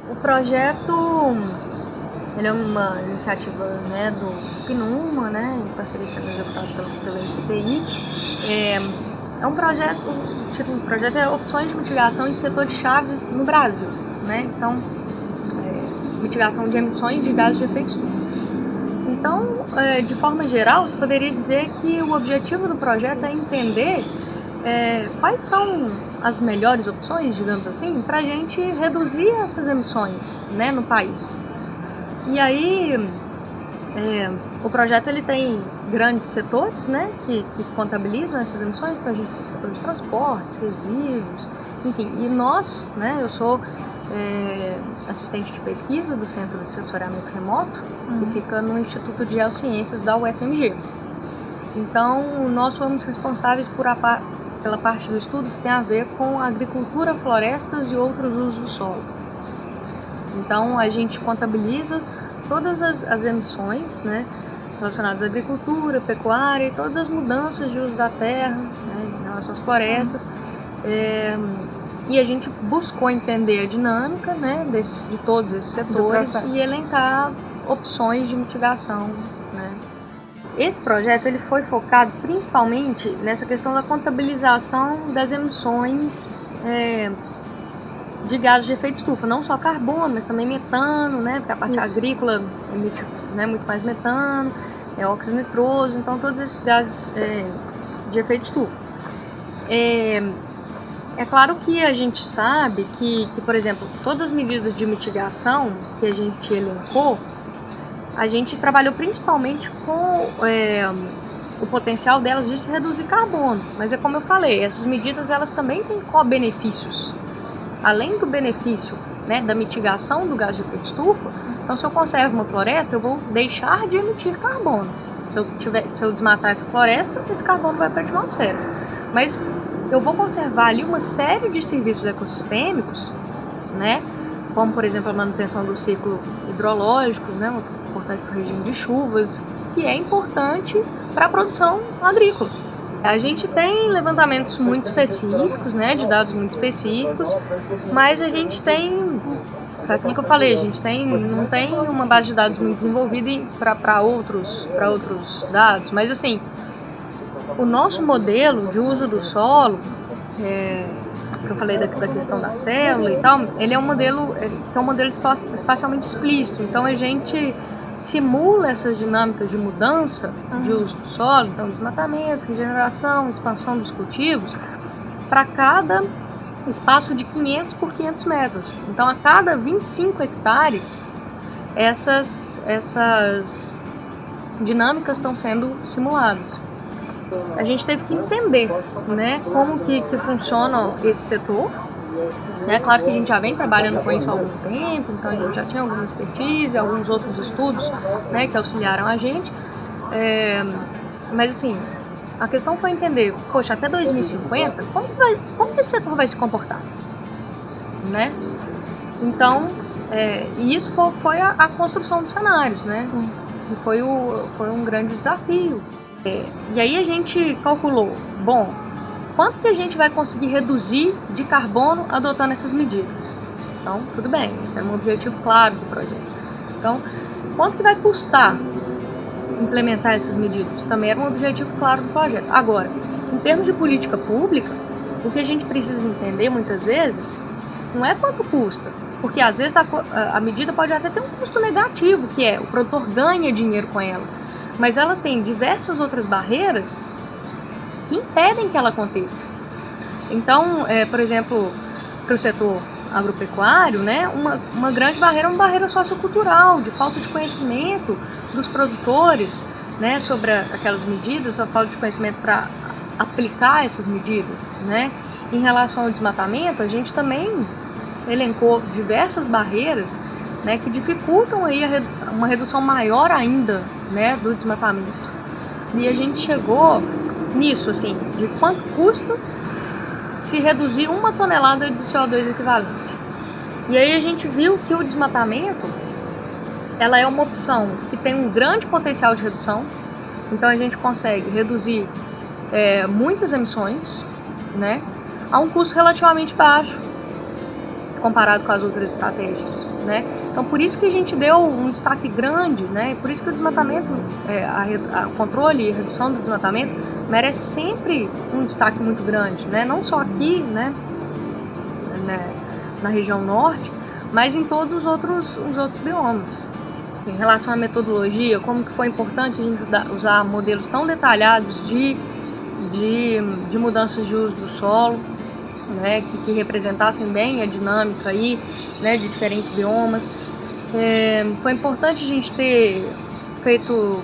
O projeto, ele é uma iniciativa, né, do PNUMA, né, em parceria sendo executado pela NCTI. É um projeto, o título do projeto é Opções de Mitigação em Setores-Chave no Brasil, né? Então, mitigação de emissões de gases de efeito estufa. Então, de forma geral, eu poderia dizer que o objetivo do projeto é entender quais são as melhores opções, digamos assim, para a gente reduzir essas emissões, né, no país. E aí, o projeto ele tem grandes setores, né, que contabilizam essas emissões, para a gente tem setor de transportes, resíduos, enfim. E nós, né, eu sou assistente de pesquisa do Centro de Sensoriamento Remoto, que fica no Instituto de Geociências da UFMG. Então, nós fomos responsáveis pela parte do estudo que tem a ver com agricultura, florestas e outros usos do solo. Então, a gente contabiliza todas as emissões, né, relacionadas à agricultura, pecuária e todas as mudanças de uso da terra, né, em relação às florestas. E a gente buscou entender a dinâmica, né, de todos esses setores e elencar opções de mitigação, né. Esse projeto ele foi focado principalmente nessa questão da contabilização das emissões de gases de efeito estufa, não só carbono, mas também metano, né, porque a parte agrícola emite, né, muito mais metano, óxido nitroso, então todos esses gases de efeito estufa. É claro que a gente sabe que, por exemplo, todas as medidas de mitigação que a gente elencou, a gente trabalhou principalmente com o potencial delas de se reduzir carbono. Mas é como eu falei, essas medidas elas também têm co-benefícios. Além do benefício, né, da mitigação do gás de efeito estufa, então se eu conservo uma floresta, eu vou deixar de emitir carbono. Se eu desmatar essa floresta, esse carbono vai para a atmosfera. Mas eu vou conservar ali uma série de serviços ecossistêmicos, né, como, por exemplo, a manutenção do ciclo hidrológico, né, importante para o regime de chuvas, que é importante para a produção agrícola. A gente tem levantamentos muito específicos, né, de dados muito específicos, mas a gente tem, aquilo que eu falei, a gente não tem uma base de dados muito desenvolvida para outros dados, mas assim, o nosso modelo de uso do solo, que eu falei da questão da célula e tal, ele é um modelo espacialmente explícito, então a gente simula essas dinâmicas de mudança de uso do solo, então desmatamento, regeneração, expansão dos cultivos, para cada espaço de 500 por 500 metros. Então, a cada 25 hectares, essas dinâmicas estão sendo simuladas. A gente teve que entender, né, como que funciona esse setor. É claro que a gente já vem trabalhando com isso há algum tempo, então a gente já tinha alguma expertise, alguns outros estudos, né, que auxiliaram a gente. Mas assim, a questão foi entender, poxa, até 2050, como que esse setor vai se comportar? Né? Então, e isso foi a construção dos cenários, né? Que foi um grande desafio. E aí a gente calculou, bom, quanto que a gente vai conseguir reduzir de carbono adotando essas medidas? Então, tudo bem, esse é um objetivo claro do projeto. Então, quanto que vai custar implementar essas medidas? Também era um objetivo claro do projeto. Agora, em termos de política pública, o que a gente precisa entender muitas vezes não é quanto custa, porque às vezes a medida pode até ter um custo negativo, que o produtor ganha dinheiro com ela, mas ela tem diversas outras barreiras que impedem que ela aconteça. Então, por exemplo, para o setor agropecuário, né, uma grande barreira é uma barreira sociocultural, de falta de conhecimento dos produtores, né, sobre aquelas medidas, a falta de conhecimento para aplicar essas medidas, né. Em relação ao desmatamento, a gente também elencou diversas barreiras, né, que dificultam aí uma redução maior ainda, né, do desmatamento. E a gente chegou nisso, assim, de quanto custa se reduzir 1 tonelada de CO2 equivalente. E aí a gente viu que o desmatamento, ela é uma opção que tem um grande potencial de redução, então a gente consegue reduzir muitas emissões, né, a um custo relativamente baixo, comparado com as outras estratégias. né? Então por isso que a gente deu um destaque grande, né? Por isso que o desmatamento, o controle e a redução do desmatamento merece sempre um destaque muito grande, né? Não só aqui, né, na região norte, mas em todos os outros biomas. Em relação à metodologia, como que foi importante a gente usar modelos tão detalhados de mudanças de uso do solo, né, que representassem bem a dinâmica aí, né, de diferentes biomas. Foi importante a gente ter feito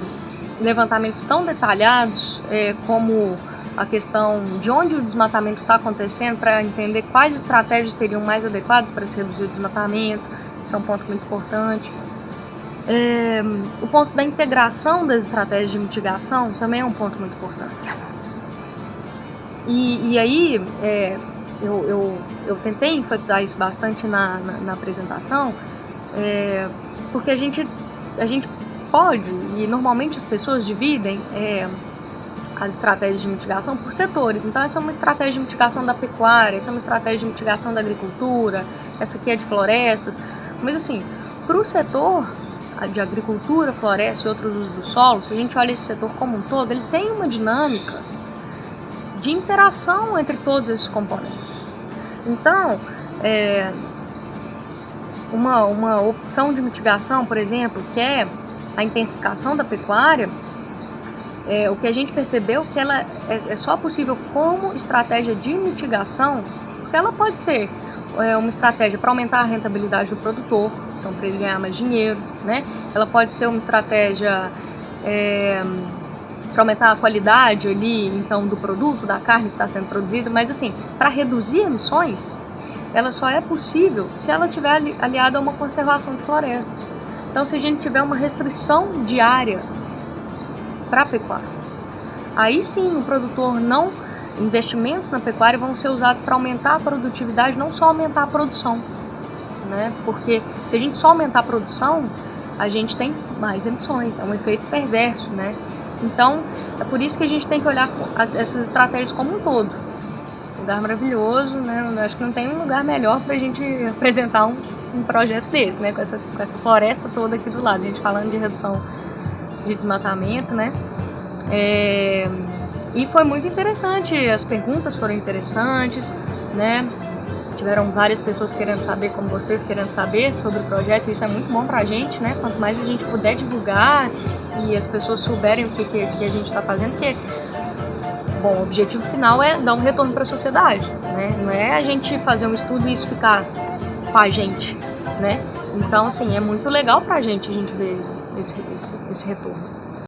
levantamentos tão detalhados como a questão de onde o desmatamento está acontecendo, para entender quais estratégias seriam mais adequadas para se reduzir o desmatamento. Isso é um ponto muito importante. O ponto da integração das estratégias de mitigação também é um ponto muito importante. E aí, eu tentei enfatizar isso bastante na apresentação, porque a gente pode, e normalmente as pessoas dividem as estratégias de mitigação por setores. Então essa é uma estratégia de mitigação da pecuária, essa é uma estratégia de mitigação da agricultura, essa aqui é de florestas. Mas assim, para o setor de agricultura, floresta e outros usos do solo, se a gente olha esse setor como um todo, ele tem uma dinâmica de interação entre todos esses componentes. Então, uma opção de mitigação, por exemplo, que é a intensificação da pecuária, o que a gente percebeu que ela é só possível como estratégia de mitigação, porque ela pode ser uma estratégia para aumentar a rentabilidade do produtor, então para ele ganhar mais dinheiro, né? Ela pode ser uma estratégia para aumentar a qualidade ali, então, do produto, da carne que está sendo produzida, mas assim, para reduzir emissões, ela só é possível se ela estiver aliada a uma conservação de florestas. Então, se a gente tiver uma restrição de área para a pecuária, aí sim o produtor investimentos na pecuária vão ser usados para aumentar a produtividade, não só aumentar a produção, né? Porque se a gente só aumentar a produção, a gente tem mais emissões, é um efeito perverso, né? Então, é por isso que a gente tem que olhar essas estratégias como um todo. Um lugar maravilhoso, né? Eu acho que não tem um lugar melhor para a gente apresentar um projeto desse, né? Com essa floresta toda aqui do lado, a gente falando de redução de desmatamento, né? E foi muito interessante, as perguntas foram interessantes, né? Tiveram várias pessoas querendo saber, como vocês, querendo saber sobre o projeto, e isso é muito bom pra gente, né? Quanto mais a gente puder divulgar e as pessoas souberem o que a gente está fazendo, porque, bom, o objetivo final é dar um retorno para a sociedade, né? Não é a gente fazer um estudo e isso ficar com a gente, né? Então, assim, é muito legal pra gente a gente ver esse retorno.